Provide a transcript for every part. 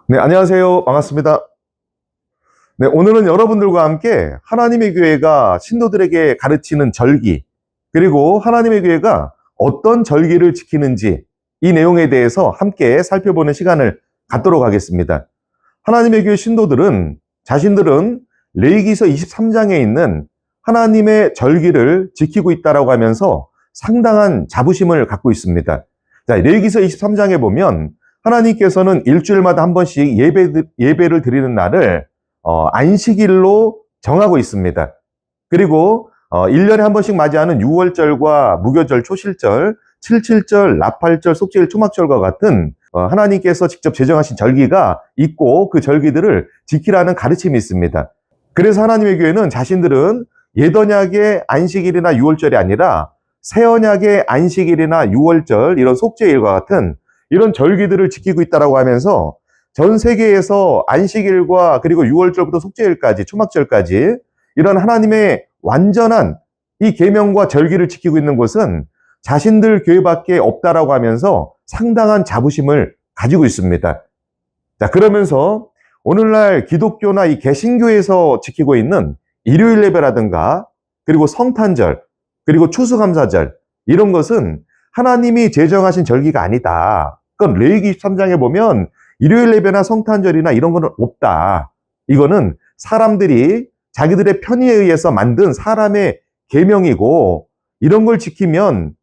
네, 안녕하세요. 반갑습니다. 네, 오늘은 여러분들과 함께 하나님의 교회가 신도들에게 가르치는 절기, 그리고 하나님의 교회가 어떤 절기를 지키는지 이 내용에 대해서 함께 살펴보는 시간을 갖도록 하겠습니다. 하나님의 교회 신도들은 자신들은 레위기서 23장에 있는 하나님의 절기를 지키고 있다라고 하면서 상당한 자부심을 갖고 있습니다. 자, 레위기서 23장에 보면 하나님께서는 일주일마다 한 번씩 예배를 드리는 날을 안식일로 정하고 있습니다. 그리고 1년에 한 번씩 맞이하는 6월절과 무교절, 초실절, 칠칠절, 나팔절, 속죄일, 초막절과 같은 하나님께서 직접 제정하신 절기가 있고 그 절기들을 지키라는 가르침이 있습니다. 그래서 하나님의 교회는 자신들은 옛언약의 안식일이나 6월절이 아니라 새언약의 안식일이나 6월절, 이런 속죄일과 같은 이런 절기들을 지키고 있다고 하면서 전 세계에서 안식일과 그리고 6월절부터 속죄일까지, 초막절까지 이런 하나님의 완전한 이 계명과 절기를 지키고 있는 곳은 자신들 교회밖에 없다라고 하면서 상당한 자부심을 가지고 있습니다. 자, 그러면서 오늘날 기독교나 이 개신교에서 지키고 있는 일요일 예배라든가 그리고 성탄절 그리고 추수감사절, 이런 것은 하나님이 제정하신 절기가 아니다. 그건 레위기 23장에 보면 일요일 예배나 성탄절이나 이런 거는 없다. 이거는 사람들이 자기들의 편의에 의해서 만든 사람의 계명이고 이런 걸 지키면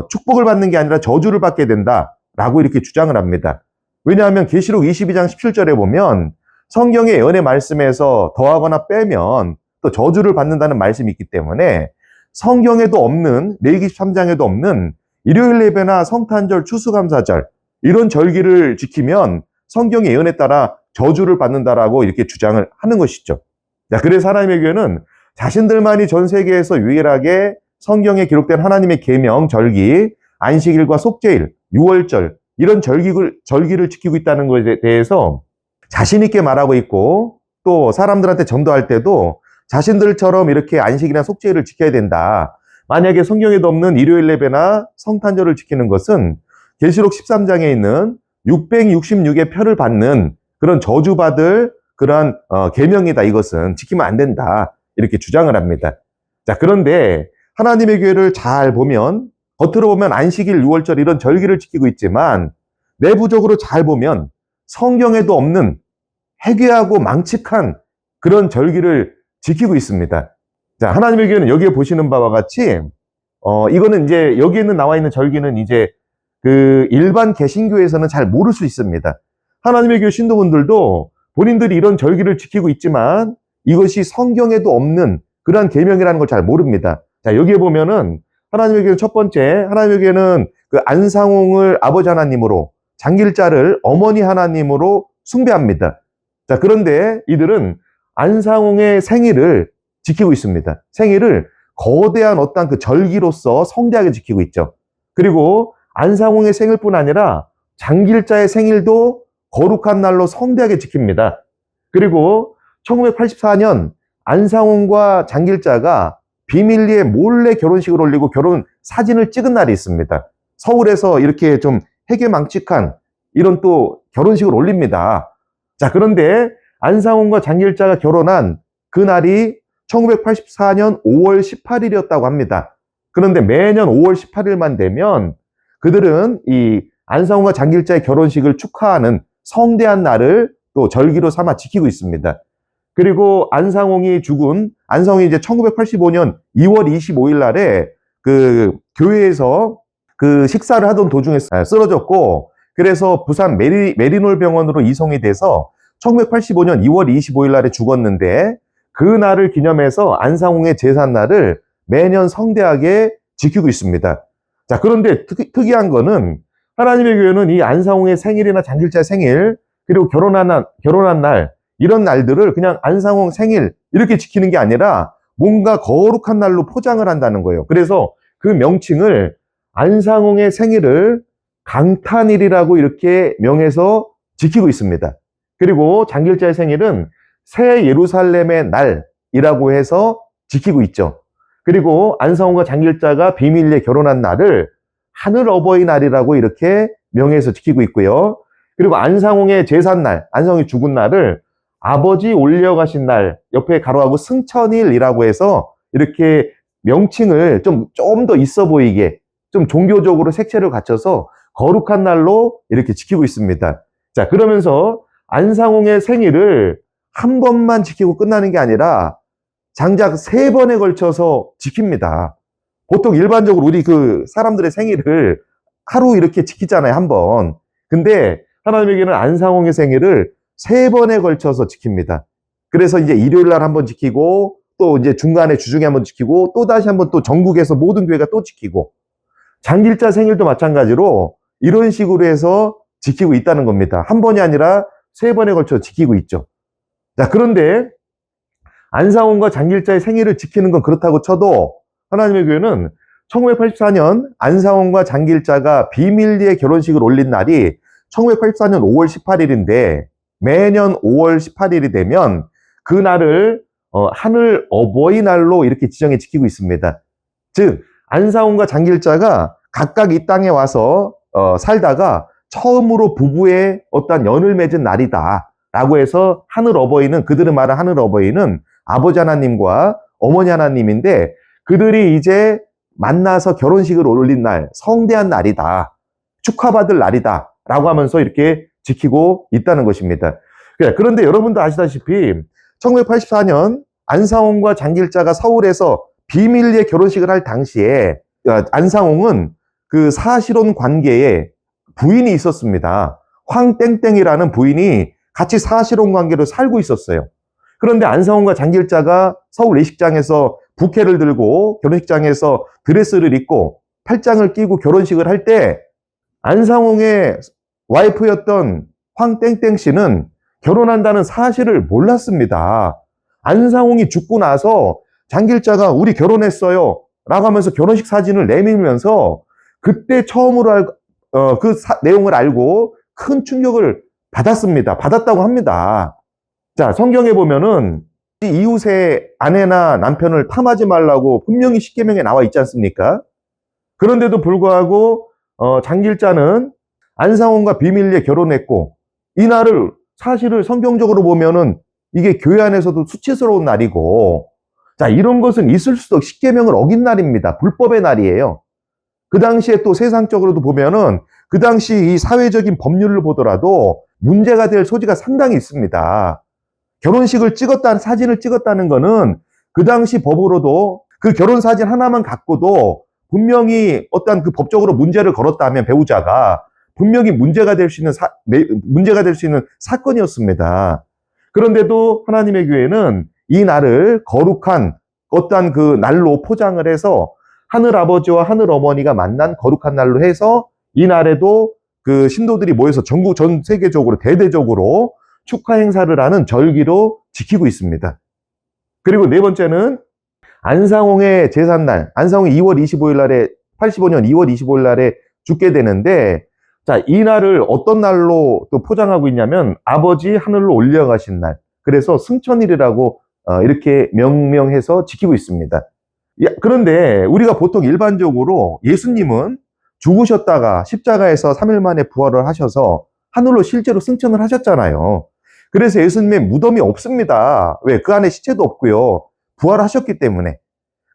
축복을 받는 게 아니라 저주를 받게 된다라고 이렇게 주장을 합니다. 왜냐하면 계시록 22장 17절에 보면 성경의 예언의 말씀에서 더하거나 빼면 또 저주를 받는다는 말씀이 있기 때문에 성경에도 없는, 레위기 13장에도 없는 일요일 예배나 성탄절, 추수감사절 이런 절기를 지키면 성경의 예언에 따라 저주를 받는다라고 이렇게 주장을 하는 것이죠. 자, 그래서 하나님의 교회는 자신들만이 전 세계에서 유일하게 성경에 기록된 하나님의 계명, 절기, 안식일과 속죄일, 6월절 이런 절기를 지키고 있다는 것에 대해서 자신 있게 말하고 있고, 또 사람들한테 전도할 때도 자신들처럼 이렇게 안식이나 속죄일을 지켜야 된다. 만약에 성경에도 없는 일요일 예배나 성탄절을 지키는 것은 계시록 13장에 있는 666의 표를 받는 그런 저주받을 그러한 계명이다. 이것은 지키면 안 된다. 이렇게 주장을 합니다. 자, 그런데 하나님의 교회를 잘 보면 겉으로 보면 안식일, 6월절 이런 절기를 지키고 있지만 내부적으로 잘 보면 성경에도 없는 해괴하고 망측한 그런 절기를 지키고 있습니다. 자, 하나님의 교회는 여기에 보시는 바와 같이 이거는 이제 여기에 나와 있는 절기는 이제 그 일반 개신교에서는 잘 모를 수 있습니다. 하나님의 교회 신도분들도 본인들이 이런 절기를 지키고 있지만 이것이 성경에도 없는 그러한 계명이라는 걸 잘 모릅니다. 자, 여기에 보면은 하나님의 교회는 첫 번째, 하나님의 교회는 그 안상홍을 아버지 하나님으로, 장길자를 어머니 하나님으로 숭배합니다. 자, 그런데 이들은 안상홍의 생일을 지키고 있습니다. 생일을 거대한 어떤 그 절기로서 성대하게 지키고 있죠. 그리고 안상홍의 생일뿐 아니라 장길자의 생일도 거룩한 날로 성대하게 지킵니다. 그리고 1984년 안상홍과 장길자가 비밀리에 몰래 결혼식을 올리고 결혼 사진을 찍은 날이 있습니다. 서울에서 이렇게 좀 해괴망측한 이런 또 결혼식을 올립니다. 자, 그런데 안상홍과 장길자가 결혼한 그 날이 1984년 5월 18일이었다고 합니다. 그런데 매년 5월 18일만 되면 그들은 이 안상홍과 장길자의 결혼식을 축하하는 성대한 날을 또 절기로 삼아 지키고 있습니다. 그리고 안상홍이 이제 1985년 2월 25일 날에 그 교회에서 그 식사를 하던 도중에 쓰러졌고, 그래서 부산 메리놀 병원으로 이송이 돼서 1985년 2월 25일 날에 죽었는데, 그 날을 기념해서 안상홍의 제삿날을 매년 성대하게 지키고 있습니다. 자, 그런데 특이한 거는 하나님의 교회는 이 안상홍의 생일이나 장길자의 생일, 그리고 결혼한 날, 이런 날들을 그냥 안상홍 생일 이렇게 지키는 게 아니라 뭔가 거룩한 날로 포장을 한다는 거예요. 그래서 그 명칭을 안상홍의 생일을 강탄일이라고 이렇게 명해서 지키고 있습니다. 그리고 장길자의 생일은 새 예루살렘의 날이라고 해서 지키고 있죠. 그리고 안상홍과 장길자가 비밀리에 결혼한 날을 하늘 어버이날이라고 이렇게 명해서 지키고 있고요. 그리고 안상홍의 제삿날, 안상홍이 죽은 날을 아버지 올려가신 날, 옆에 가로하고 승천일이라고 해서 이렇게 명칭을 좀 더 있어 보이게 좀 종교적으로 색채를 갖춰서 거룩한 날로 이렇게 지키고 있습니다. 자, 그러면서 안상홍의 생일을 한 번만 지키고 끝나는 게 아니라 장작 3번에 걸쳐서 지킵니다. 보통 일반적으로 우리 그 사람들의 생일을 하루 이렇게 지키잖아요, 한 번. 근데 하나님에게는 안상홍의 생일을 3번에 걸쳐서 지킵니다. 그래서 이제 일요일 날 한 번 지키고, 또 이제 중간에 주중에 한 번 지키고, 또 다시 한 번 또 전국에서 모든 교회가 또 지키고, 장길자 생일도 마찬가지로 이런 식으로 해서 지키고 있다는 겁니다. 한 번이 아니라 3번에 걸쳐 지키고 있죠. 자, 그런데 안상홍과 장길자의 생일을 지키는 건 그렇다고 쳐도 하나님의 교회는 1984년 안상홍과 장길자가 비밀리에 결혼식을 올린 날이 1984년 5월 18일인데 매년 5월 18일이 되면 그 날을 하늘 어버이날로 이렇게 지정해 지키고 있습니다. 즉 안상홍과 장길자가 각각 이 땅에 와서 살다가 처음으로 부부의 어떤 연을 맺은 날이다 라고 해서 하늘 어버이는, 그들은 말한 하늘 어버이는 아버지 하나님과 어머니 하나님인데 그들이 이제 만나서 결혼식을 올린 날, 성대한 날이다, 축하받을 날이다 라고 하면서 이렇게 지키고 있다는 것입니다. 그런데 여러분도 아시다시피 1984년 안상홍과 장길자가 서울에서 비밀리에 결혼식을 할 당시에 안상홍은 그 사실혼 관계에 부인이 있었습니다. 황땡땡이라는 부인이 같이 사실혼 관계로 살고 있었어요. 그런데 안상홍과 장길자가 서울 예식장에서 부케를 들고 결혼식장에서 드레스를 입고 팔짱을 끼고 결혼식을 할 때 안상홍의 와이프였던 황땡땡 씨는 결혼한다는 사실을 몰랐습니다. 안상홍이 죽고 나서 장길자가 우리 결혼했어요 라고 하면서 결혼식 사진을 내밀면서 그때 처음으로 내용을 알고 큰 충격을 받았습니다. 받았다고 합니다. 자, 성경에 보면은 이웃의 아내나 남편을 탐하지 말라고 분명히 십계명에 나와 있지 않습니까? 그런데도 불구하고 장길자는 안상홍과 비밀리에 결혼했고 이 날을 사실을 성경적으로 보면은 이게 교회 안에서도 수치스러운 날이고, 자, 이런 것은 있을 수도 없이 십계명을 어긴 날입니다. 불법의 날이에요. 그 당시에 또 세상적으로도 보면은 그 당시 이 사회적인 법률을 보더라도 문제가 될 소지가 상당히 있습니다. 결혼식을 찍었다는, 사진을 찍었다는 거는 그 당시 법으로도 그 결혼 사진 하나만 갖고도 분명히 어떤 그 법적으로 문제를 걸었다면 배우자가 분명히 문제가 될 수 있는 사건이었습니다. 그런데도 하나님의 교회는 이 날을 거룩한 어떠한 그 날로 포장을 해서 하늘 아버지와 하늘 어머니가 만난 거룩한 날로 해서 이 날에도 그 신도들이 모여서 전국 전 세계적으로 대대적으로 축하 행사를 하는 절기로 지키고 있습니다. 그리고 네 번째는 안상홍의 제삿날, 안상홍이 2월 25일 날에 85년 2월 25일 날에 죽게 되는데, 자, 이 날을 어떤 날로 또 포장하고 있냐면 아버지 하늘로 올려가신 날, 그래서 승천일이라고 이렇게 명명해서 지키고 있습니다. 그런데 우리가 보통 일반적으로 예수님은 죽으셨다가 십자가에서 3일 만에 부활을 하셔서 하늘로 실제로 승천을 하셨잖아요. 그래서 예수님의 무덤이 없습니다. 왜? 그 안에 시체도 없고요. 부활하셨기 때문에.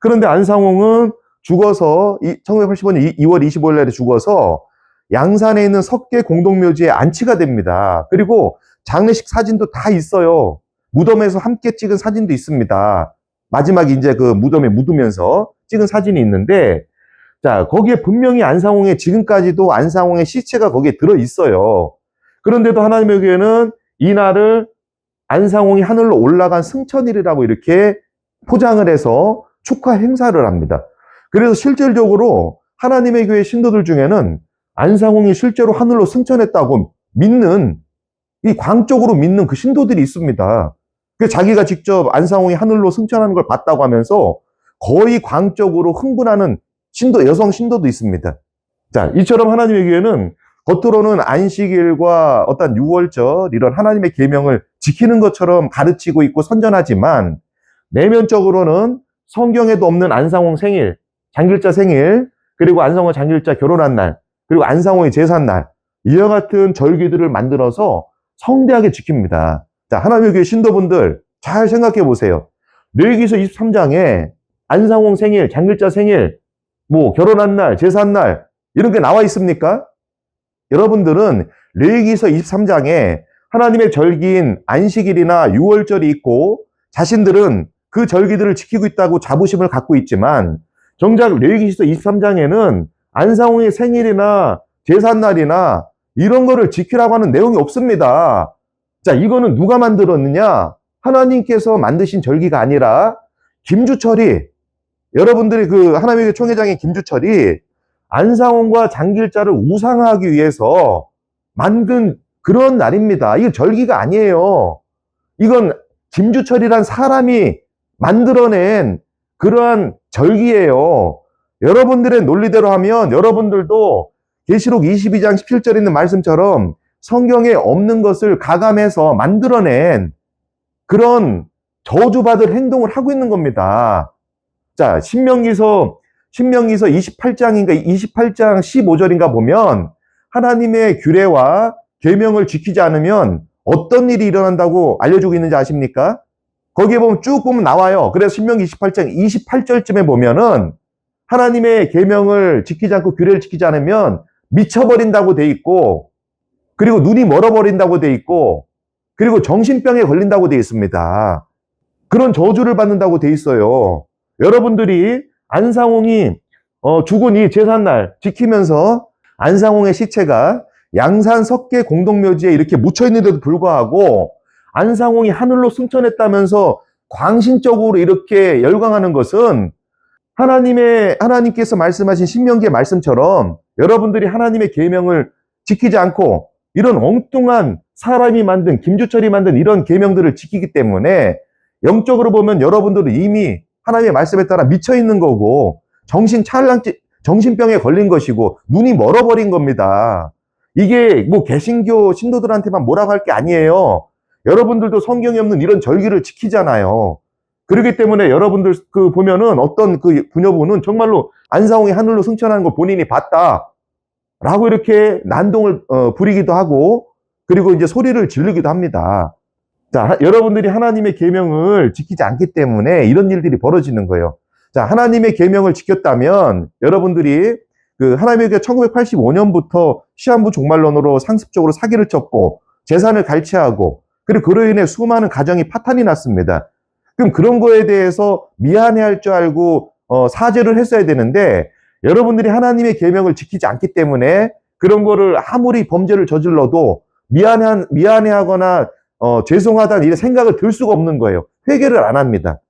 그런데 안상홍은 죽어서 1985년 2월 25일 날에 죽어서 양산에 있는 석계 공동묘지에 안치가 됩니다. 그리고 장례식 사진도 다 있어요. 무덤에서 함께 찍은 사진도 있습니다. 마지막에 이제 그 무덤에 묻으면서 찍은 사진이 있는데, 자, 거기에 분명히 지금까지도 안상홍의 시체가 거기에 들어 있어요. 그런데도 하나님의 교회는 이 날을 안상홍이 하늘로 올라간 승천일이라고 이렇게 포장을 해서 축하 행사를 합니다. 그래서 실질적으로 하나님의 교회 신도들 중에는 안상홍이 실제로 하늘로 승천했다고 믿는, 이 광적으로 믿는 그 신도들이 있습니다. 자기가 직접 안상홍이 하늘로 승천하는 걸 봤다고 하면서 거의 광적으로 흥분하는 여성 신도도 있습니다. 자, 이처럼 하나님의 교회는 겉으로는 안식일과 어떤 유월절, 이런 하나님의 계명을 지키는 것처럼 가르치고 있고 선전하지만 내면적으로는 성경에도 없는 안상홍 생일, 장길자 생일, 그리고 안상홍 장길자 결혼한 날, 그리고 안상홍의 제삿날, 이와 같은 절기들을 만들어서 성대하게 지킵니다. 자, 하나님의 교회 신도분들 잘 생각해 보세요. 레위기서 23장에 안상홍 생일, 장길자 생일, 뭐 결혼한 날, 제사한 날 이런 게 나와 있습니까? 여러분들은 레위기서 23장에 하나님의 절기인 안식일이나 유월절이 있고 자신들은 그 절기들을 지키고 있다고 자부심을 갖고 있지만 정작 레위기서 23장에는 안상홍의 생일이나 제삿날이나 이런 거를 지키라고 하는 내용이 없습니다. 자, 이거는 누가 만들었느냐? 하나님께서 만드신 절기가 아니라 김주철이, 여러분들이 그 하나님의 총회장인 김주철이 안상홍과 장길자를 우상화하기 위해서 만든 그런 날입니다. 이게 절기가 아니에요. 이건 김주철이란 사람이 만들어낸 그러한 절기예요. 여러분들의 논리대로 하면 여러분들도 계시록 22장 17절에 있는 말씀처럼 성경에 없는 것을 가감해서 만들어낸 그런 저주받을 행동을 하고 있는 겁니다. 자, 신명기서 28장인가 28장 15절인가 보면 하나님의 규례와 계명을 지키지 않으면 어떤 일이 일어난다고 알려주고 있는지 아십니까? 거기에 보면 쭉 보면 나와요. 그래서 신명기 28장 28절쯤에 보면은 하나님의 계명을 지키지 않고 규례를 지키지 않으면 미쳐버린다고 돼 있고, 그리고 눈이 멀어버린다고 돼 있고, 그리고 정신병에 걸린다고 돼 있습니다. 그런 저주를 받는다고 돼 있어요. 여러분들이 안상홍이 죽은 이 제삿날 지키면서 안상홍의 시체가 양산 석계 공동묘지에 이렇게 묻혀 있는데도 불구하고 안상홍이 하늘로 승천했다면서 광신적으로 이렇게 열광하는 것은 하나님께서 말씀하신 신명기의 말씀처럼 여러분들이 하나님의 계명을 지키지 않고 이런 엉뚱한 사람이 만든, 김주철이 만든 이런 계명들을 지키기 때문에 영적으로 보면 여러분들은 이미 하나님의 말씀에 따라 미쳐 있는 거고 정신병에 걸린 것이고 눈이 멀어버린 겁니다. 이게 뭐 개신교 신도들한테만 뭐라고 할 게 아니에요. 여러분들도 성경에 없는 이런 절기를 지키잖아요. 그렇기 때문에 여러분들 그 보면은 어떤 그 부녀부는 정말로 안상홍이 하늘로 승천하는 걸 본인이 봤다 라고 이렇게 난동을 부리기도 하고, 그리고 이제 소리를 지르기도 합니다. 자, 여러분들이 하나님의 계명을 지키지 않기 때문에 이런 일들이 벌어지는 거예요. 자, 하나님의 계명을 지켰다면 여러분들이 그 하나님의 교회 1985년부터 시한부 종말론으로 상습적으로 사기를 쳤고 재산을 갈취하고, 그리고 그로 인해 수많은 가정이 파탄이 났습니다. 그럼 그런 거에 대해서 미안해할 줄 알고 사죄를 했어야 되는데, 여러분들이 하나님의 계명을 지키지 않기 때문에 그런 거를 아무리 범죄를 저질러도 미안해하거나 죄송하다는 이런 생각을 들 수가 없는 거예요. 회개를 안 합니다.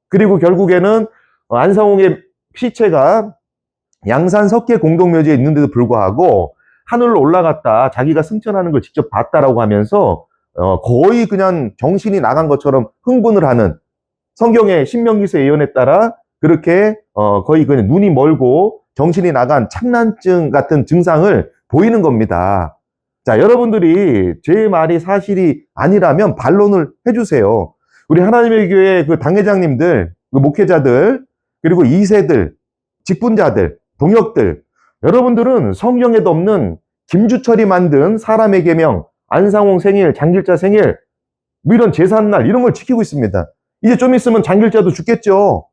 그리고 결국에는 안상홍의 시체가 양산 석계 공동묘지에 있는데도 불구하고 하늘로 올라갔다, 자기가 승천하는 걸 직접 봤다라고 하면서 거의 그냥 정신이 나간 것처럼 흥분을 하는, 성경의 신명기서 예언에 따라 그렇게 거의 그냥 눈이 멀고 정신이 나간 참난증 같은 증상을 보이는 겁니다. 자, 여러분들이 제 말이 사실이 아니라면 반론을 해주세요. 우리 하나님의 교회 그 당회장님들, 그 목회자들, 그리고 2세들, 직분자들, 동역들, 여러분들은 성경에도 없는 김주철이 만든 사람의 계명, 안상홍 생일, 장길자 생일, 뭐 이런 제삿날 이런 걸 지키고 있습니다. 이제 좀 있으면 장길자도 죽겠죠.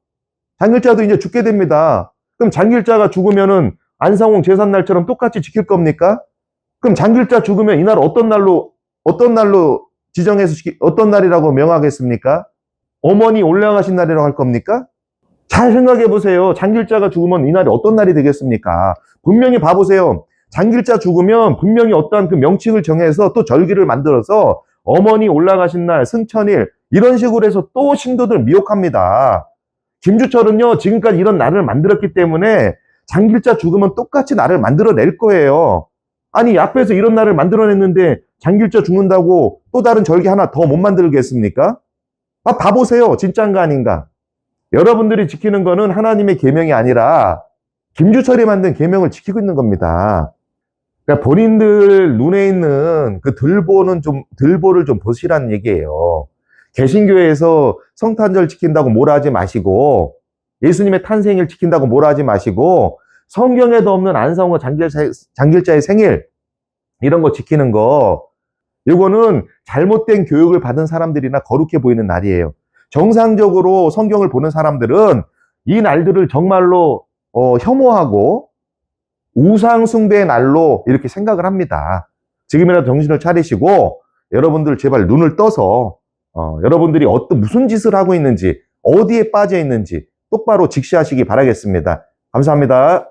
장길자도 이제 죽게 됩니다. 그럼 장길자가 죽으면은 안상홍 제삿날처럼 똑같이 지킬 겁니까? 그럼 장길자 죽으면 이날 어떤 날로 지정해서 어떤 날이라고 명하겠습니까? 어머니 올라가신 날이라고 할 겁니까? 잘 생각해 보세요. 장길자가 죽으면 이날이 어떤 날이 되겠습니까? 분명히 봐보세요. 장길자 죽으면 분명히 어떠한 그 명칭을 정해서 또 절기를 만들어서 어머니 올라가신 날, 승천일 이런 식으로 해서 또 신도들 미혹합니다. 김주철은요, 지금까지 이런 날을 만들었기 때문에 장길자 죽으면 똑같이 날을 만들어낼 거예요. 아니, 앞에서 이런 날을 만들어냈는데 장길자 죽는다고 또 다른 절기 하나 더 못 만들겠습니까? 봐보세요. 진짜인가 아닌가? 여러분들이 지키는 거는 하나님의 계명이 아니라 김주철이 만든 계명을 지키고 있는 겁니다. 그러니까 본인들 눈에 있는 그 들보를 좀 보시라는 얘기예요. 개신교에서 성탄절 지킨다고 뭐라 하지 마시고, 예수님의 탄생일 지킨다고 뭐라 하지 마시고, 성경에도 없는 안상홍 장길자의 생일, 이런 거 지키는 거, 이거는 잘못된 교육을 받은 사람들이나 거룩해 보이는 날이에요. 정상적으로 성경을 보는 사람들은 이 날들을 정말로 혐오하고 우상 숭배의 날로 이렇게 생각을 합니다. 지금이라도 정신을 차리시고 여러분들 제발 눈을 떠서 여러분들이 무슨 짓을 하고 있는지, 어디에 빠져 있는지 똑바로 직시하시기 바라겠습니다. 감사합니다.